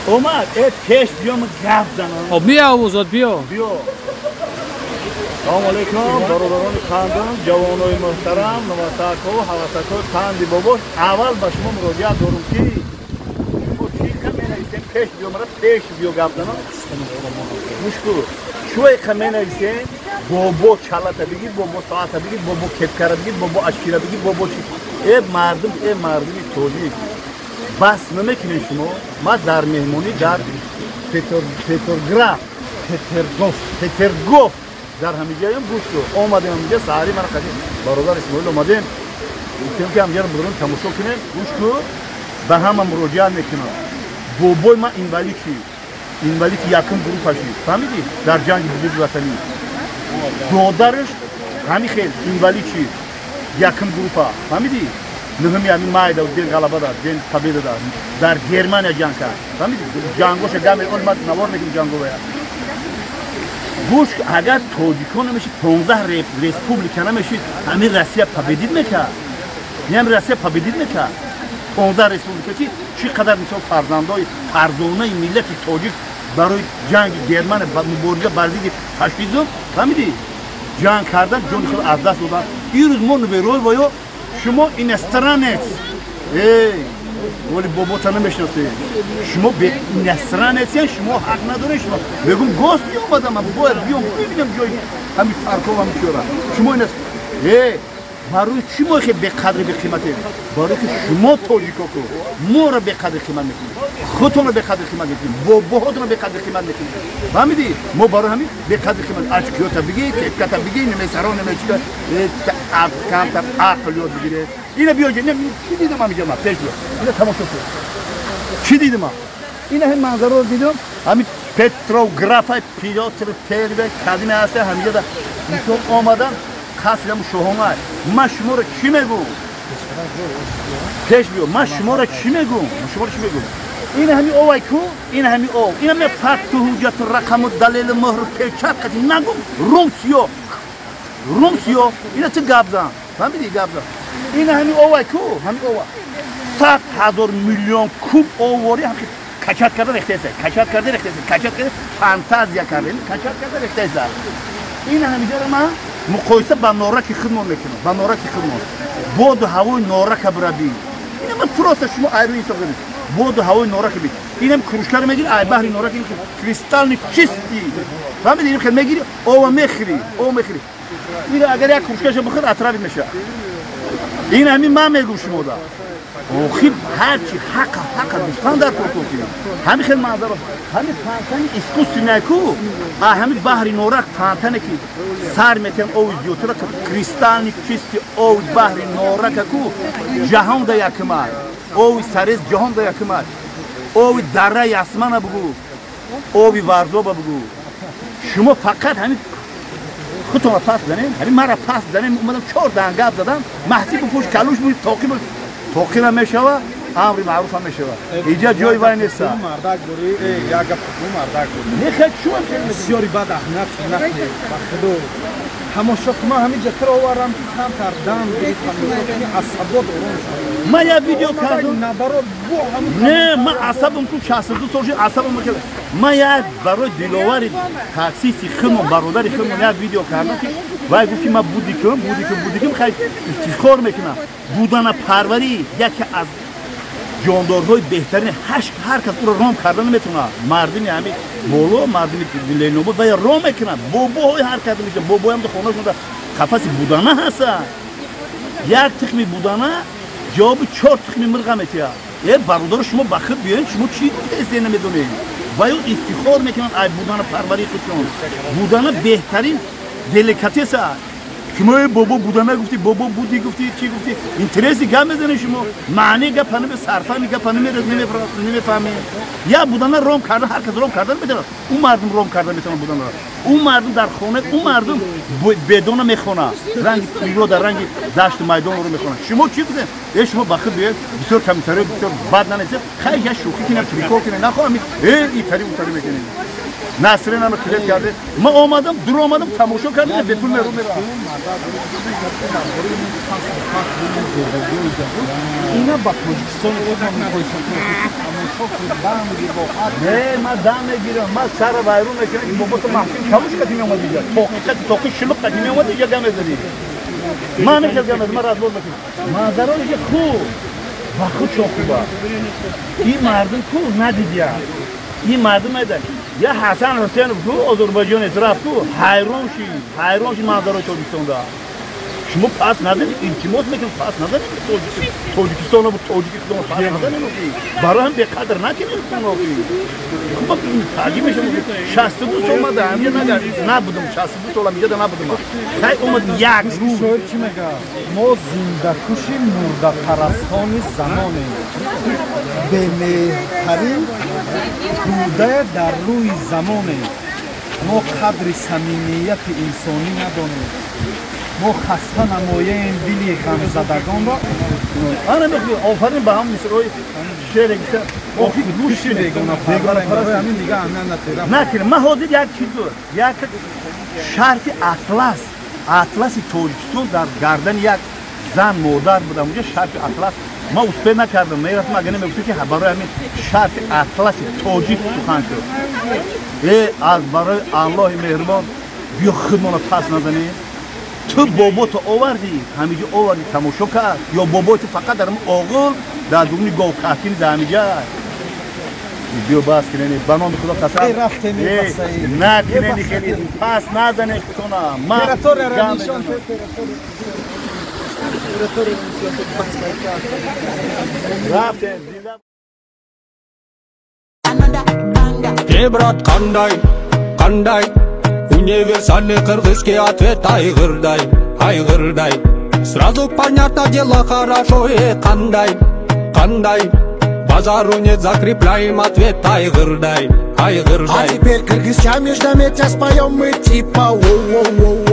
اومد پیش بیام گپ زنم خب بیا اوزاد بیا سلام علیکم برادران خاندان جوانای محترم نواساکو حواساکو تاندی بابا اول با شما مراجعه دارم که شما چی کمینایسین پیش بیام را پیش بیا گپ زنم مشکل شوی کمینایسین بابا چالتا بگید بابا ساعتا بگید بابا کتکارا بگید بابا اشکیرا بگید بابا چی مردمی توجیه بس نمیکنید شما ما در مهمونی در پترگوف در همیجایم گوش رو آمدیم همینجا سحری من خدیم برادر اسماعیل آمدیم گفتیم که همینجا رو برون تماشا کنیم گوش رو به هم مراجعه میکنم بابای ما اینولی که یکم گروه هشید فهمیدی در جنگ بزرگ وطنی دادرش همین خیلی اینولی چی یکم گروه ها فهمیدی نهمی همین مایده و دین غلبه داد دین قبیده داد در گرمانیا جنگ کرد فهمیدی جنگوش گمی اون مد نوار میکنیم جنگو باید گوش اگر توجیکو نمیشید 15 ریسپوبلیکا نمیشید همین روسیه پابدید میکرد یعنی روسیه پابدید میکرد 15 ریسپوبلیکا چی قدر مثلا فرزانه ملت توجیک برای جنگ گرمان مبارزه بر ضد فاشیسم فهمیدی جنگ کردن جون خود از دست دادن این روز ما به روی وایو شما این استرانت ولی بابا تا نمیشناسید شما به نصرانیتی شما حق ندارید شما بگم گوستی اومدم من باید بیام ببینم جای همین فرقا هم چیورا شما این برای چی ما که به قدر به قیمته برای که شما توجیکو کو ما رو به قدر قیمت میکنید خودتون رو به قدر قیمت میکنید باباهاتون رو به قدر قیمت میکنید فهمیدی ما برای همین به قدر قیمت اچکیوتا بگی تکتا بگی نمیسرا نمیچکا کم تا عقل یاد بگیره اینا بیا چی دیدم من میگم پیش بیا اینا تماشا کن چی دیدم من اینا هم منظره رو دیدم همین پتروگرافای پیلوتر پرده قدیمی هسته همینجا در اینطور آمدن خاصیم شوهمای ما شما رو چی میگم پیش بیا ما شما رو چی میگم این همین اوای کو این همین او این همین فقط حجت رقم و دلیل مهر پیچات کتی نگم رومسیو اینا چه گابزن فهمیدی گابزن این همین اوای کو همین اوای 100,000 میلیون کوب اووری هم کچات کرده رخته فانتازیا کرده کچات کرده رخته این همینجا رو من مقایسه با نورک خدمت میکنم بود هوای نورک برابی اینا من پروسه شما ایرونی سوگید بود هوای نورک بی اینم کروشکار میگیر ای بحری نورک این کریستال چیستی فهمیدی این خیلی میگیری او میخری این اگر یک کروشکاشو بخور اطراف میشه این همین من میگم شما دا خیلی هرچی حق دوستان در پروتوکول همین خیلی منظره همین فانتانی اسکوسی نکو همین بحری نورک فانتانی که سر میتن او زیوتر کریستال چیستی او بحری نورک کو جهان دا یکمال او سرز جهان دا یکمال او دره یاسمان بگو او وارزو بگو شما فقط همین خودتون را پاس دارین همین مرا پاس دارین اومدم 4 دنگاب زدم محسیب پوش کلوش بود توقی نمیشوه امری معروف هم میشوه اینجا جای وای نیست مردک بوری یا گپ مردک بوری نه خیلی شو بسیاری بد اهمیت نکنه بخدا تماشا ما همین جتر آورم که کم کردم عصبات اون ما یه ویدیو کردم نه ما عصبم تو 62 سال عصبم کرد ما یه برای دلاور تاکسی خیمون برادر خیمون یه ویدیو کردم که وای گفت ما بودیکم خیلی افتخار میکنم بودن پروری یکی از جاندارهای بهترین هر کس او را رام کردن میتونه مردمی همین بولو مردمی لینوبو و رام میکنن باباهای هر کس میشه بابا هم تو خونهشون در قفس بودانه هستن یک تخمی بودانه جواب 4 تخمی مرغ میتیا برادر شما بخت بیاین شما چی دیگه نمیدونید و افتخار میکنن ای بودانه پروری خودشون بودانه بهترین دلیکاتس شما بابا بودانه گفتی بابا بودی گفتی چی گفتی اینترسی گم بزنی شما معنی گپانه به صرفا میگپانه نمیفهمی یا بودانه روم کردن هر کس روم کردن میتونه اون مردم روم کردن میتونه بودانه اون مردم در خونه اون مردم بدون میخونه رنگ پیرو در رنگ دشت میدان رو میخونه شما چی بزن شما بخیر بیاید بسیار کمتره بسیار بد ننیسه خیلی شوخی کنه تریکو کنه نخواهم این تری اون تری میکنه Nasrin ama tület geldi. Ma olmadım, duramadım, tamoşa kardem, bepul meru meru. اینا با تاجیکستان خودمون می‌خوایم نه ما دام میگیرم ما سر وایرون میکنم این بابا تو محسن کموش کتی میومد دیگه توقی شلوغ کتی میومد دیگه گمه زدی ما نمیشه گمه ما راز بود میکنم مادران که خوب و خود çok خوبه این مردم خوب ندیدی این مردم ایدن یا حسن حسین کو آذربایجان اطراف کو حیران شی مادرای تاجیکستان دا شما پاس نداری التماس میکنم پاس نداری تاجیکستان رو تاجیکستان پاس نداری برای هم به قدر نکنید خب این تاجی میشه 62 سال ما در همینجا نبودم 62 سال همینجا نبودم خیلی اومد یک روز شاید چی میگه ما زنده کشی مرده پرستانی زمانیم به مهترین توده در روی زمانیم ما قدر صمیمیت انسانی ندانیم ما خسته نماییم دلی غمزدگان را آره میگم آفرین به هم مثل روی شعر گفتم آخی گوش دیگونه پرست همین دیگه همین نتیرم نکنه من حاضر یک چیز دور یک شرط اطلس تاجیکستان در گردن یک زن مادر بودم اونجا شرط اطلس ما اسپه نکردم میرفتم اگه نمیگفتم که برای همین شرط اطلس تاجیک سخن شد از برای الله مهربان بیا خودمون پس نزنی تو بابا تو آوردی همینجا آوردی تماشا کرد یا بابا تو فقط در آقل در دونی گاو کاتین در همینجا بیا باز کنی بنام خدا قسم نه کنی خیلی پس نزنی خودتونا ما رفته Debrat qanday универсальный кыргызский ответ айгырдай сразу понятно дело хорошо qanday базару нет закрепляем ответ айгырдай А теперь кыргызча между метя споем мы типа воу-воу-воу